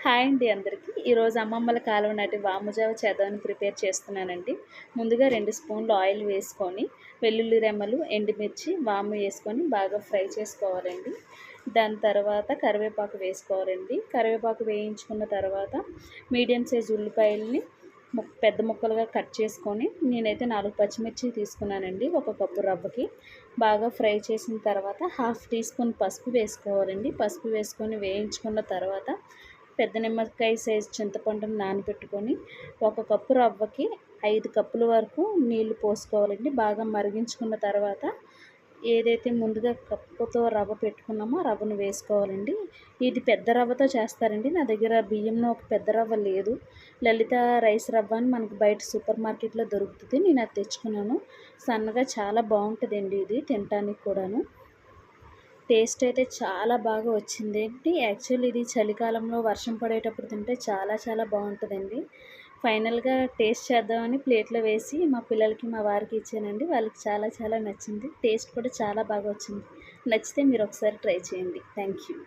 Hi అండి అందరికీ. ఈరోజు అమ్మమ్మల కాలం నాటి వాముజావ చేద్దామని ప్రిపేర్ చేస్తున్నానండి. ముందుగా 2 స్పూన్లు ఆయిల్ వేసుకొని, వెల్లుల్లి రెమ్మలు, ఎండుమిర్చి, వాము వేసుకొని బాగా ఫ్రై చేసుకోవాలండి. దాని తర్వాత కరివేపాకు వేసుకోవాలండి. కరివేపాకు వేయించుకున్న తర్వాత మీడియం సైజ్ ఉల్లిపాయలని పెద్ద ముక్కలుగా కట్ చేసుకొని, నేనైతే 4 పచ్చిమిర్చి తీసుకున్నానండి. 1 కప్పు రవ్వకి. బాగా ఫ్రై చేసిన తర్వాత హాఫ్ టీ స్పూన్ పసుపు వేసుకోవాలండి. పసుపు వేసుకొని వేయించుకున్న తర్వాత పెద్ద నిమ్మకాయ సైజు చింతపండుని నానబెట్టుకొని 1 కప్పు రవ్వకి 5 కప్పుల వరకు నీళ్లు పోసుకోవాలండి. బాగా మరిగించుకున్న తర్వాత ఏదైతే ముందుగా కప్పుతో రవ్వ పెట్టుకున్నామో రవ్వను వేసుకోవాలండి. ఇది పెద్ద రవ్వతో చేస్తారండి. నా దగ్గర బియ్యంలో ఒక పెద్ద రవ్వ లేదు. లలిత రైస్ రవ్వ అని మనకు బయట సూపర్ మార్కెట్లో దొరుకుతుంది. నేను అది తెచ్చుకున్నాను. సన్నగా చాలా బాగుంటుందండి ఇది తినటానికి కూడాను. టేస్ట్ అయితే చాలా బాగా వచ్చిందండి. యాక్చువల్లీ ఇది చలికాలంలో వర్షం పడేటప్పుడు తింటే చాలా బాగుంటుందండి. ఫైనల్గా టేస్ట్ చేద్దామని ప్లేట్లో వేసి మా పిల్లలకి మా వారికి ఇచ్చానండి. వాళ్ళకి చాలా నచ్చింది. టేస్ట్ కూడా చాలా బాగా వచ్చింది. నచ్చితే మీరు ఒకసారి ట్రై చేయండి. Thank you.